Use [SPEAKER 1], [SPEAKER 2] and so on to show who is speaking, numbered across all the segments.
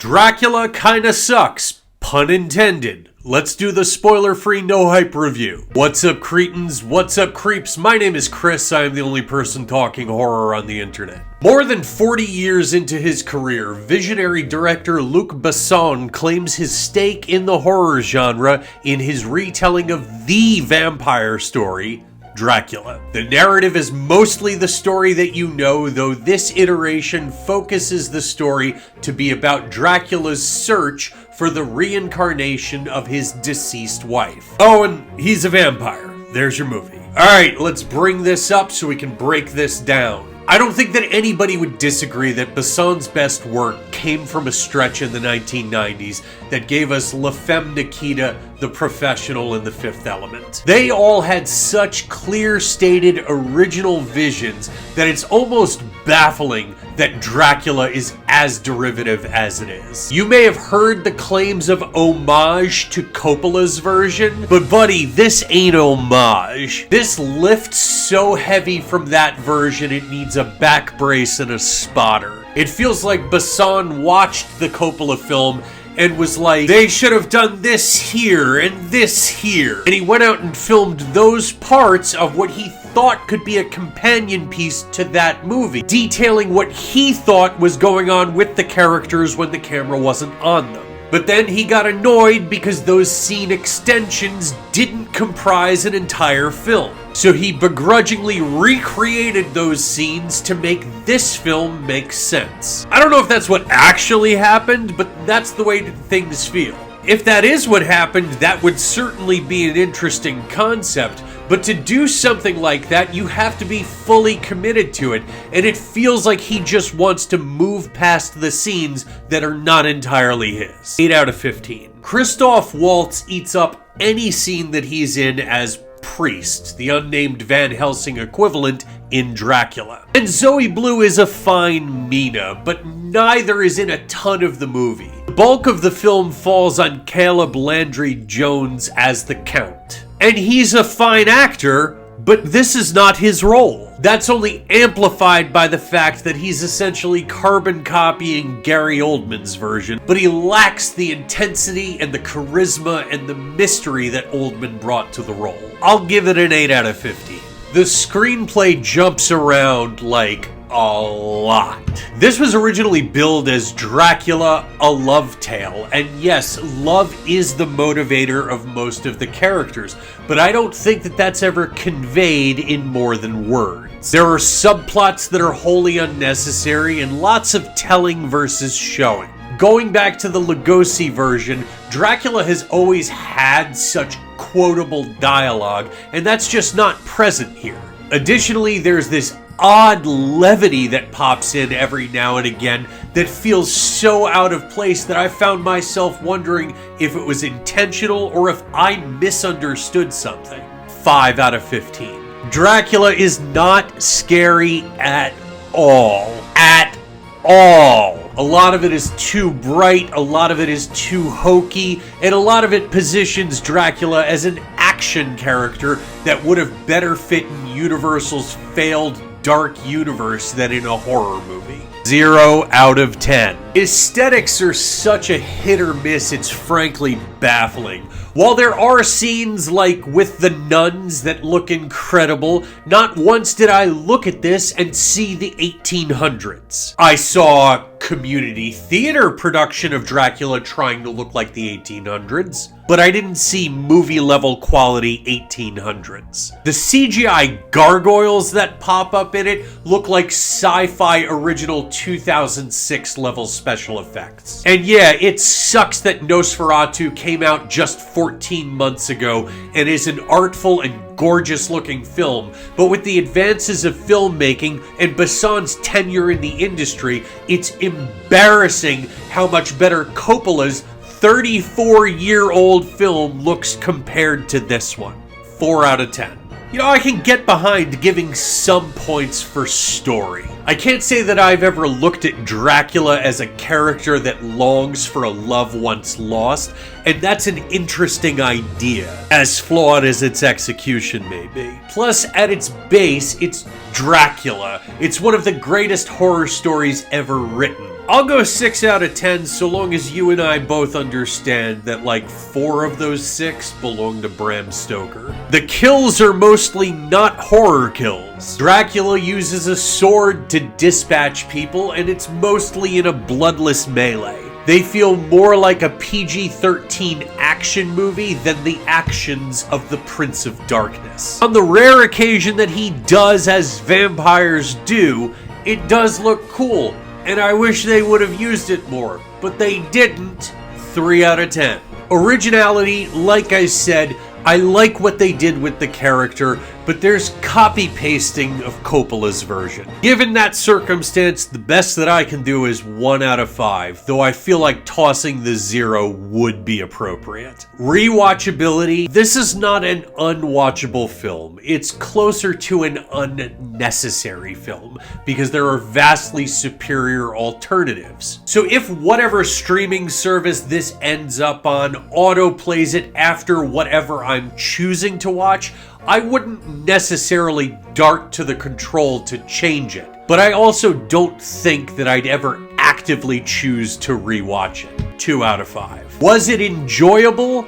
[SPEAKER 1] Dracula kinda sucks, pun intended. Let's do the spoiler-free no-hype review. What's up, cretins? What's up, creeps? My name is Chris. I am the only person talking horror on the internet. More than 40 years into his career, visionary director Luc Besson claims his stake in the horror genre in his retelling of the vampire story, Dracula. The narrative is mostly the story that you know, though this iteration focuses the story to be about Dracula's search for the reincarnation of his deceased wife. Oh, and he's a vampire. There's your movie. Alright, let's bring this up so we can break this down. I don't think that anybody would disagree that Besson's best work came from a stretch in the 1990s that gave us La Femme Nikita, The Professional, and The Fifth Element. They all had such clear-stated original visions that it's almost baffling that Dracula is as derivative as it is. You may have heard the claims of homage to Coppola's version, but buddy, this ain't homage. This lifts so heavy from that version it needs a back brace and a spotter. It feels like Besson watched the Coppola film and was like, they should have done this here and this here. And he went out and filmed those parts of what he thought could be a companion piece to that movie, detailing what he thought was going on with the characters when the camera wasn't on them. But then he got annoyed because those scene extensions didn't comprise an entire film. So he begrudgingly recreated those scenes to make this film make sense. I don't know if that's what actually happened, but that's the way things feel. If that is what happened, that would certainly be an interesting concept, but to do something like that, you have to be fully committed to it, and it feels like he just wants to move past the scenes that are not entirely his. 8 out of 15. Christoph Waltz eats up any scene that he's in as Priest, the unnamed Van Helsing equivalent in Dracula. And Zoe Blue is a fine Mina, but neither is in a ton of the movie. The bulk of the film falls on Caleb Landry Jones as the Count. And he's a fine actor, but this is not his role. That's only amplified by the fact that he's essentially carbon copying Gary Oldman's version, but he lacks the intensity and the charisma and the mystery that Oldman brought to the role. I'll give it an 8 out of 15. The screenplay jumps around like a lot. This was originally billed as Dracula, a love tale, and yes, love is the motivator of most of the characters, but I don't think that that's ever conveyed in more than words. There are subplots that are wholly unnecessary and lots of telling versus showing. Going back to the Lugosi version, Dracula has always had such quotable dialogue, and that's just not present here. Additionally, there's this odd levity that pops in every now and again that feels so out of place that I found myself wondering if it was intentional or if I misunderstood something. 5 out of 15. Dracula is not scary at all. At all. A lot of it is too bright, a lot of it is too hokey, and a lot of it positions Dracula as an action character that would have better fit in Universal's failed dark universe than in a horror movie. 0 out of 10. Aesthetics are such a hit or miss, it's frankly baffling. While there are scenes like with the nuns that look incredible, not once did I look at this and see the 1800s. I saw a community theater production of Dracula trying to look like the 1800s, but I didn't see movie-level quality 1800s. The CGI gargoyles that pop up in it look like sci-fi original 2006 level special effects. And yeah, it sucks that Nosferatu came out just 14 months ago and is an artful and gorgeous looking film, but with the advances of filmmaking and Besson's tenure in the industry, it's embarrassing how much better Coppola's 34-year-old film looks compared to this one. 4 out of 10. You know, I can get behind giving some points for story. I can't say that I've ever looked at Dracula as a character that longs for a love once lost, and that's an interesting idea, as flawed as its execution may be. Plus, at its base, it's Dracula. It's one of the greatest horror stories ever written. I'll go 6 out of 10 so long as you and I both understand that like 4 of those 6 belong to Bram Stoker. The kills are mostly not horror kills. Dracula uses a sword to dispatch people, and it's mostly in a bloodless melee. They feel more like a PG-13 action movie than the actions of the Prince of Darkness. On the rare occasion that he does as vampires do, it does look cool, and I wish they would have used it more, but they didn't. 3 out of 10. Originality, like I said, I like what they did with the character, but there's copy-pasting of Coppola's version. Given that circumstance, the best that I can do is 1 out of 5, though I feel like tossing the 0 would be appropriate. Rewatchability, this is not an unwatchable film. It's closer to an unnecessary film, because there are vastly superior alternatives. So if whatever streaming service this ends up on auto-plays it after whatever I'm choosing to watch, I wouldn't necessarily dart to the control to change it, but I also don't think that I'd ever actively choose to rewatch it. 2 out of 5. Was it enjoyable?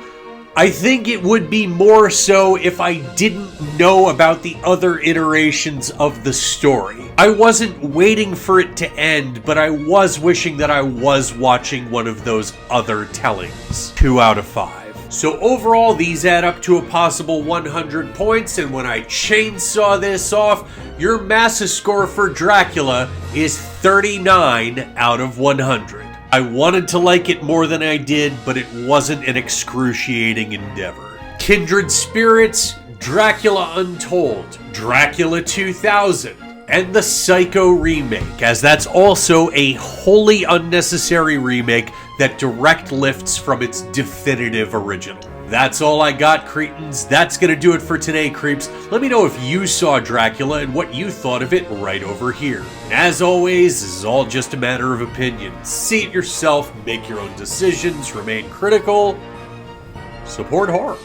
[SPEAKER 1] I think it would be more so if I didn't know about the other iterations of the story. I wasn't waiting for it to end, but I was wishing that I was watching one of those other tellings. 2 out of 5. So overall, these add up to a possible 100 points, and when I chainsaw this off, your Massa score for Dracula is 39 out of 100. I wanted to like it more than I did, but it wasn't an excruciating endeavor. Kindred Spirits, Dracula Untold, Dracula 2000, and the Psycho remake, as that's also a wholly unnecessary remake that direct lifts from its definitive original. That's all I got, cretins. That's gonna do it for today, creeps. Let me know if you saw Dracula and what you thought of it right over here. As always, this is all just a matter of opinion. See it yourself, make your own decisions, remain critical, support horror.